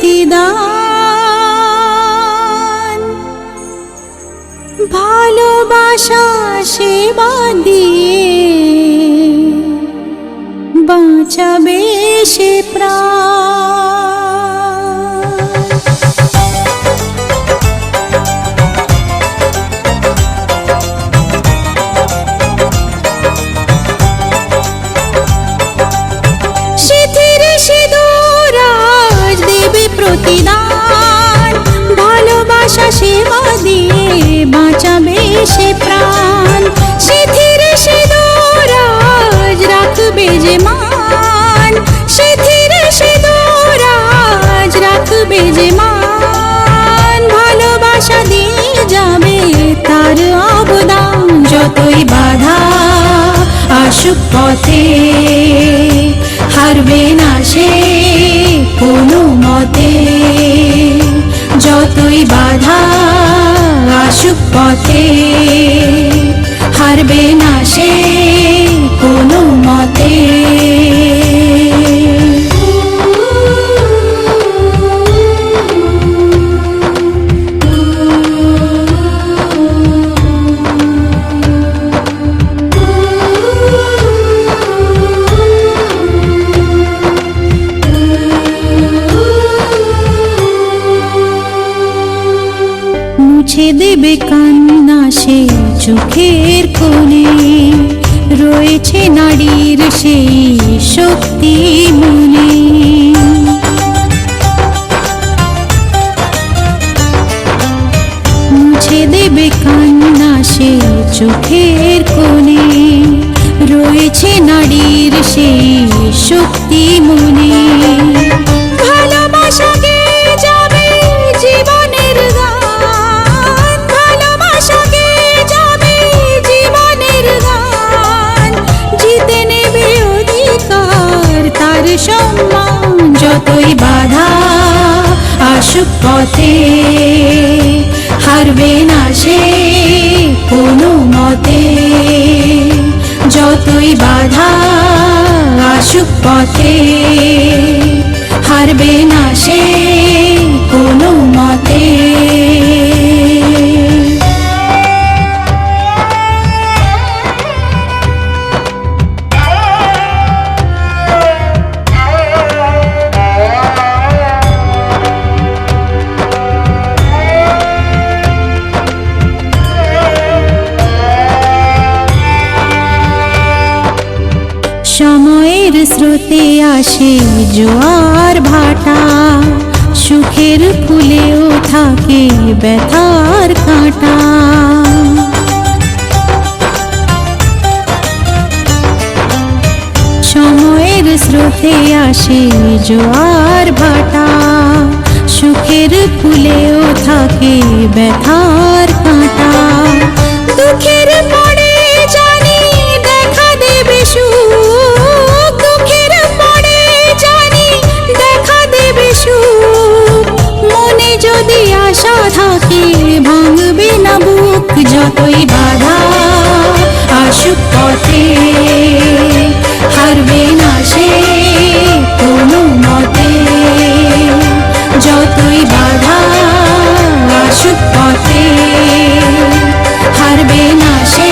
প্রতিদান, ভালোবাসা সেবা দিয়ে বাঁচাবে সে প্রাণ। সিথির সিঁদুর আজ দেবে প্রতিদান, ভালোবাসা সেবা দিয়ে বাঁচাবে সে প্রাণ। সিথির সিঁদুর আজ রাখবে যে মান, সিথির সিঁদুর আজ রাখবে যে মান, ভালোবাসা দিয়ে যাবে তার অবদান। যতই বাধা আসুক পথে হারবে না সে কোনো মতে, যতই বাধা আসুক পথে হারবে না সে কোনো মতে। মুছে দেবে কান্না সে চোখের কোণে, রয়েছে নারীর সেই শক্তি মনে। মুছে দেবে কান্না সে চোখের কোণে, রয়েছে নারীর সেই শক্তি মনে। ভালোবাসাকে যাবে জীবনের গান, ভালোবাসাকে যাবে জীবনের গান, জিতে নেবে অধিকার তার সম্মান। যতই বাধা আসুক পথে হারবে না সে কোনো মতে, যতই বাধা আসুক পথে হারবে না সে কোনো মতে। সময়ের স্রোতে আসে জোয়ার ভাটা, সুখের ফুলেও থাকে ব্যথার কাঁটা। সময়ের স্রোতে আসে জোয়ার ভাটা, সুখের ফুলেও থাকে ব্যথার কাঁটা। দুঃখের পরে জানি দেখা দেবে সুখ, দুঃখের পরে জানি দেখা দেবে সুখ, মনে যদি আশা থাকে ভাঙবে না বুক। যতই বাধা আসুক পথে হারবে না সে কোনো মতে, যতই বাধা আসুক পথে হারবে না সে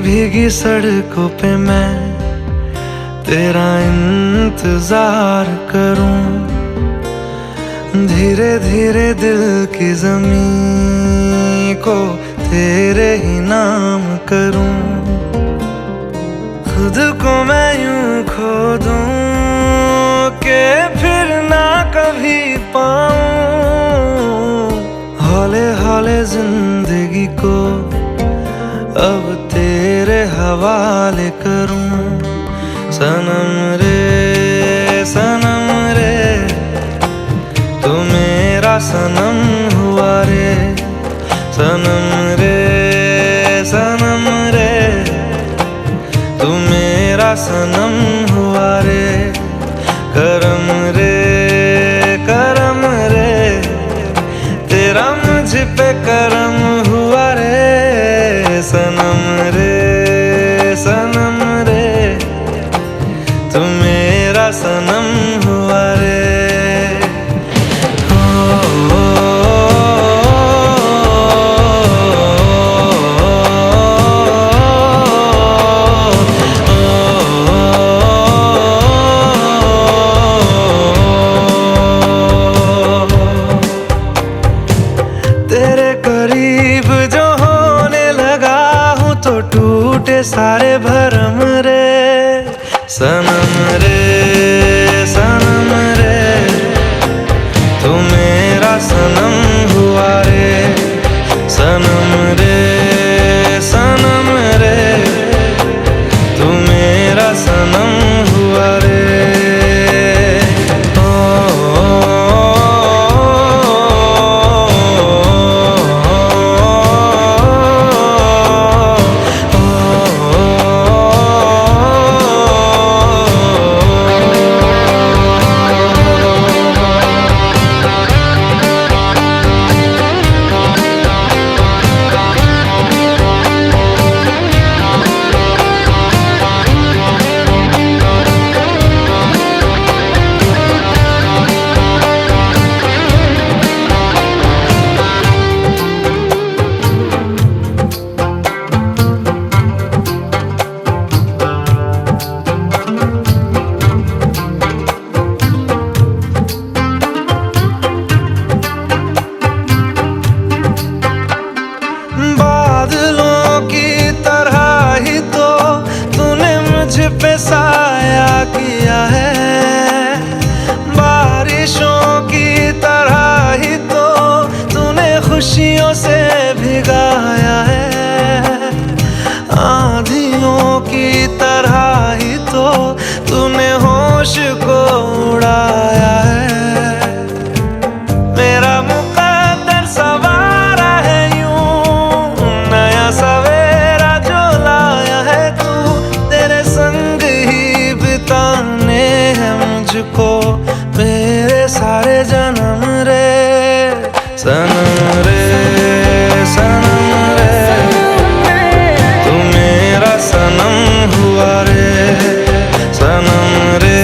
भीगी सड़कों पे मैं तेरा इंतजार करूं, धीरे धीरे दिल की ज़मीं को तेरे ही नाम करूं। खुद को मैं यूं खो दूं कि फिर ना कभी पाऊं, हौले हौले जिंदगी को अब तेरे हवाले करूं। सनम रे तू मेरा सनम हुआ रे, सनम रे तू मेरा सनम हुआ रे। करम रे तेरा मुझ पे करम हुआ रे, सनम रे तू मेरा सनम हुआ रे। तेरे करीब जो होने लगा हूँ तो टूटे सारे भरम रे, सनम रे तू मेरा सनम हुआ रे, सनम रे तू मेरा सनम हुआ रे। मुझ पे साया किया है, बारिशों की तरह ही तो तूने खुशियों से भिगाया है, आंधियों की तरह ही तो तूने होश को उड़ाया है। मेरा मुकद्दर सवारा है यूं, नया सवेरा जो लाया है तू, तेरे संग ही बिताने हैं मुझको मेरे सारे जन्म रे, सनम रे तू मेरा सनम हुआ रे, सनम रे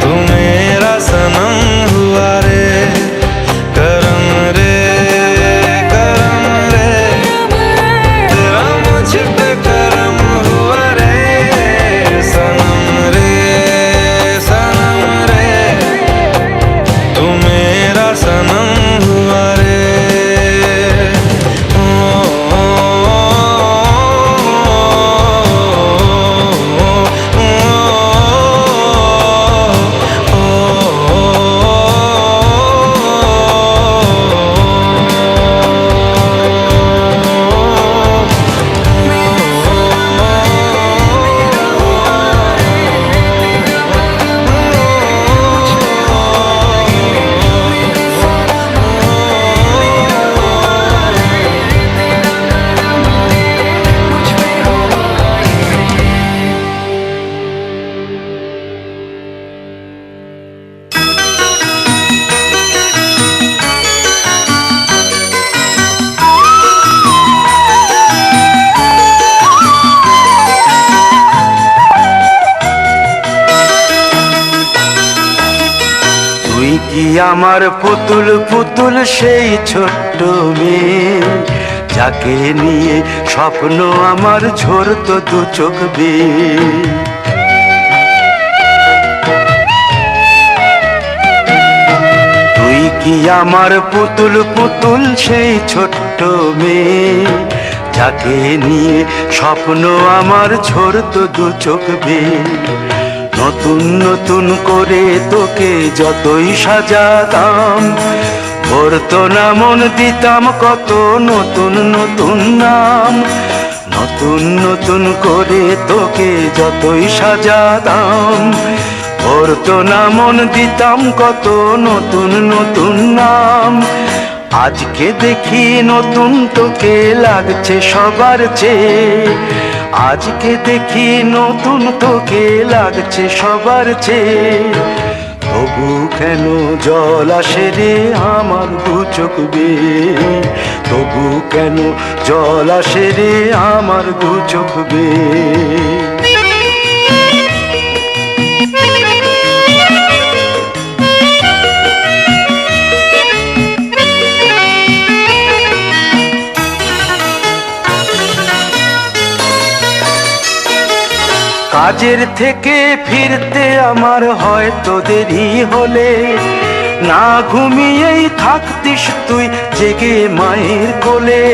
तू मेरा सनम हुआ रे। करम रे तेरा मुझ पे करम हुआ रे, सनम रे तू मेरा सनम हुआ रे। তুই কি আমার পুতুল পুতুল সেই ছোট্ট মেয়ে, যাকে নিয়ে স্বপ্ন আমার ঝরতো দু চোখ বেয়ে। তুই কি আমার পুতুল পুতুল সেই ছোট্ট মেয়ে, যাকে নিয়ে স্বপ্ন আমার ঝরতো দু চোখ বেয়ে। নতুন নতুন করে তোকে যতই সাজাতাম, ভরতো না মন, দিতাম কত নতুন নতুন নাম। নতুন নতুন করে তোকে যতই সাজাতাম, ভরতো না মন, দিতাম কত নতুন নতুন নাম। আজকে দেখি নতুন তোকে লাগছে সবার চেয়ে, আজকে দেখি নতুন তোকে লাগছে সবার চেয়ে। তবু কেন জল আসে রে আমার দু চোখ বেয়ে, তবু কেন জল আসে রে আমার দু চোখ বেয়ে। কাজের থেকে ফিরতে আমার হয়তো দেরি হলে, না ঘুমিয়েই থাকতিস তুই জেগে মায়ের কোলে।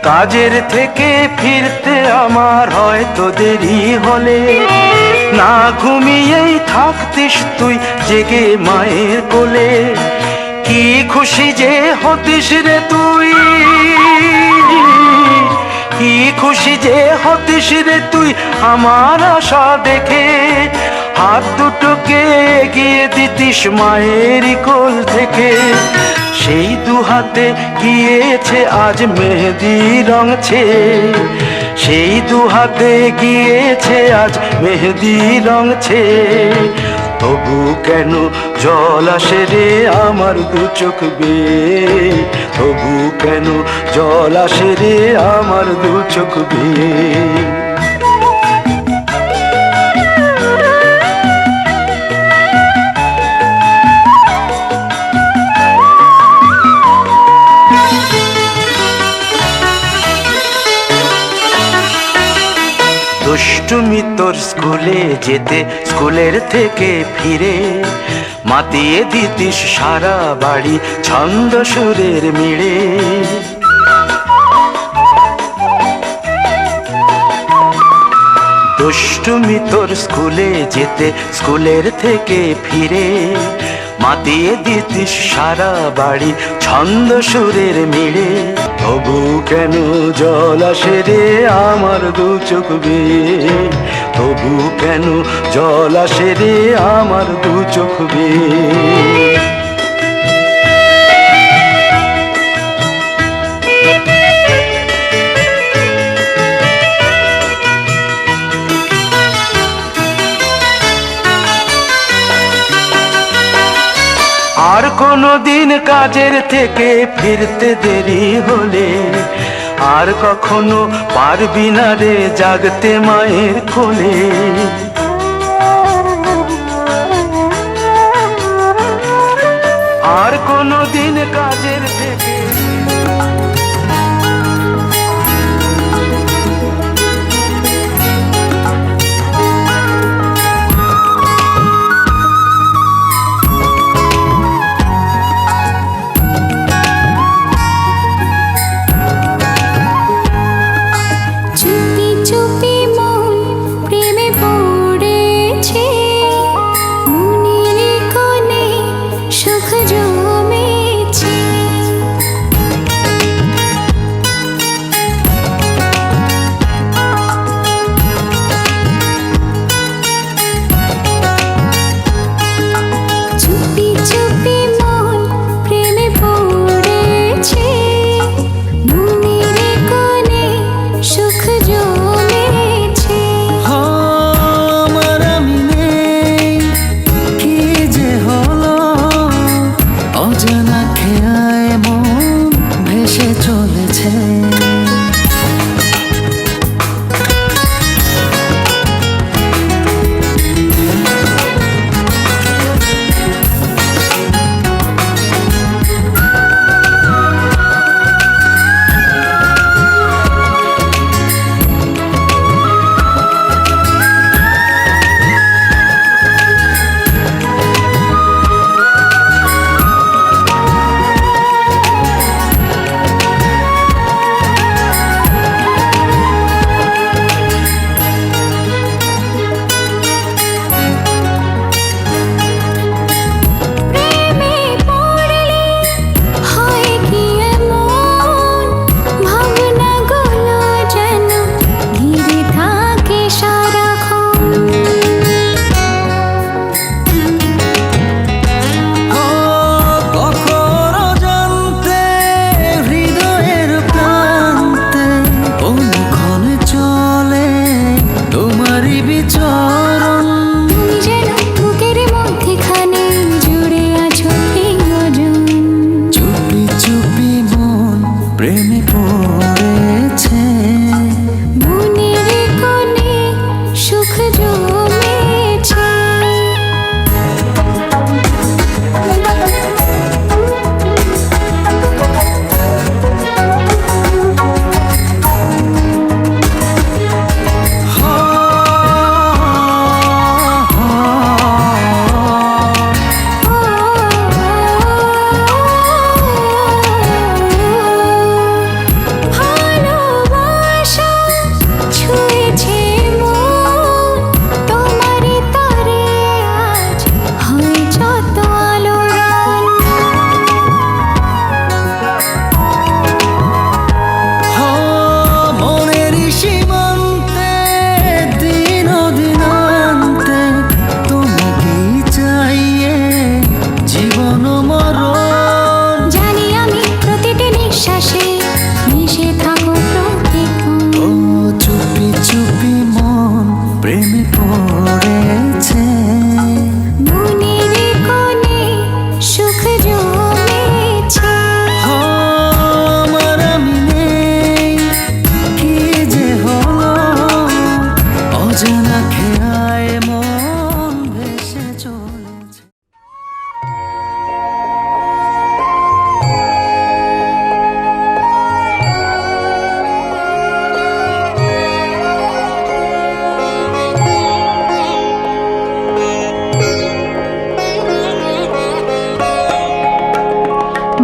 কাজের থেকে ফিরতে আমার হয়তো দেরি হলে, না ঘুমিয়েই থাকতিস তুই জেগে মায়ের কোলে। কি খুশি যে হতিস রে তুই, কি খুশি যে হতিস রে তুই আমার আশা দেখে। হাত দুটোকে এগিয়ে দিতিস মায়ের কোল থেকে, সেই দু হাতে গিয়েছে আজ মেহেদি রং ছেয়ে। সেই দু হাতে গিয়েছে আজ মেহেদি রং ছেয়ে। তবু কেন জল আসে রে আমার দু চোখ বেয়ে, তবু কেন জল আসে রে আমার দু চোখ বেয়ে। দুষ্টুমি তোর স্কুলে যেতে, স্কুলের থেকে ফিরে মাতিয়ে দিতিস সারা বাড়ি ছন্দ সুরের মিড়ে। দুষ্টুমি তোর স্কুলে যেতে, স্কুলের থেকে ফিরে মাতিয়ে দিতিস সারা বাড়ি ছন্দ সুরের মিড়ে। তবু কেন জল আসে রে আমার দু চোখ বেয়ে, তবু কেন জল আসে রে আমার দু চোখ বেয়ে। আর কোনো দিন কাজের থেকে ফিরতে দেরি হলে, আর কখনো পারবি না রে জাগতে মায়ের কোলে। আর কোনো দিন কাজের থেকে চুপি চুপি মন প্রেমে পড়ে।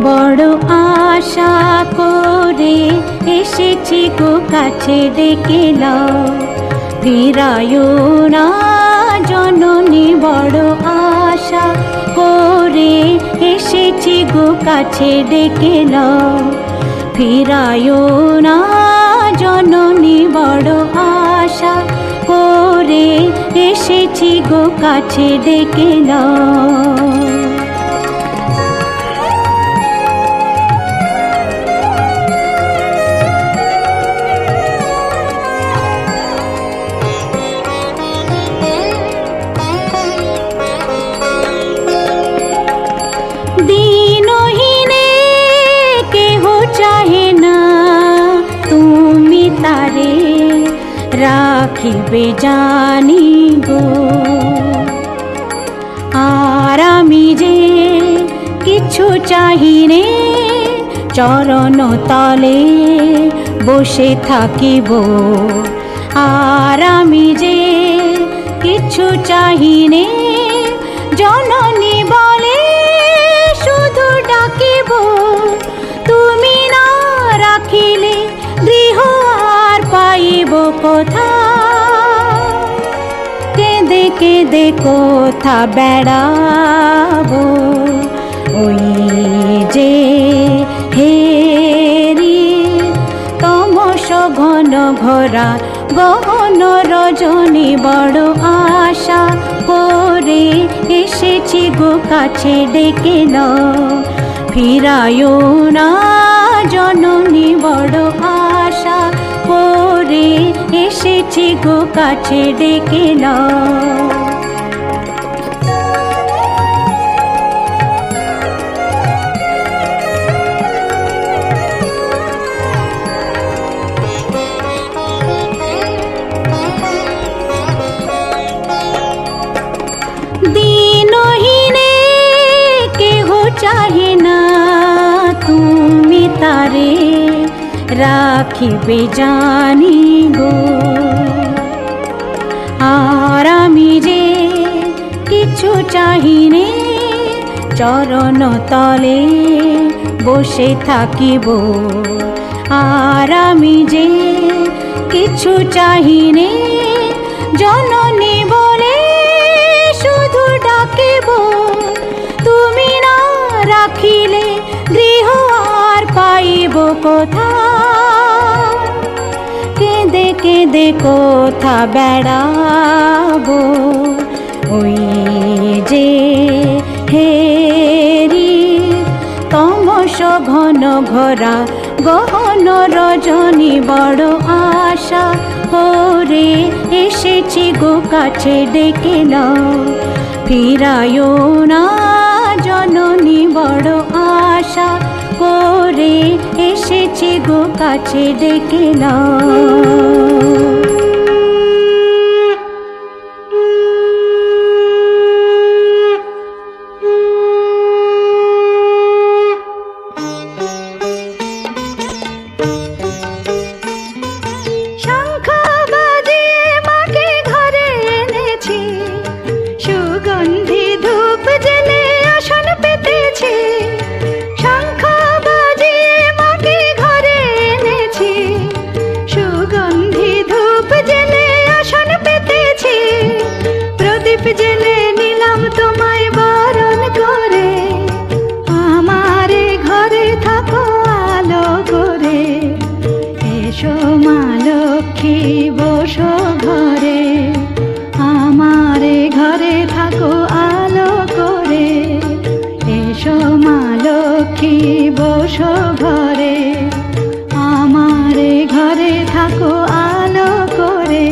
বড় আশা করে এসেছি গো কাছে ডেকে নাও, ফিরায়ো না জননী। বড় আশা করে এসেছি গো কাছে ডেকে নাও, ফিরায়ো না জননী। বড় আশা করে এসেছি গো কাছে ডেকে নাও। দিনহীনে কেহ চাহে না তুমি তারে রাখিবে জানি গো। আর আমি যে কিছু চাহিনে চরণ তলে বসে থাকিব। আর আমি যে কিছু চাহিনে জননী বলে শুধু ডাকিব। তুমি না রাখিলে গৃহ আর পাইব কোথা, কেঁদে কেঁদে কোথা বেড়াবো। ওই যে হেরি তমস ঘন ঘোরা গহন রজনী। বড় আশা করে এসেছি গো কাছে ডেকে নাও, ফিরায়ো না জননী। বড় আশা করে এসেছি গো কাছে ডেকে নাও। দিনহীনে কেহ চাহে না তুমি তারে রাখিবে জানি গো। আর আমি যে কিছু চাহিনে চরণ তলে বসে থাকিব। আর আমি যে কিছু চাহিনে জননী বলে শুধু ডাকিব। তুমি না রাখিলে গৃহ আর পাইব কোথা, কেঁদে কেঁদে কোথা বেড়াবো। ওই যে হেরি তমস ঘন ঘোরা গহন রজনী। বড় আশা করে এসেছি গো কাছে ডেকে নাও, ফিরায়ো না জননী। বড় আশা করে এসেছি গো কাছে ডেকে নাও। জেলে নিলাম তোমায় বরণ করে, আমারে ঘরে থাকো আলো করে। এসো মা লক্ষ্মী বসো ঘরে, আমারে ঘরে থাকো আলো করে। এসো মা লক্ষ্মী বসো ঘরে, আমারে ঘরে থাকো আলো করে।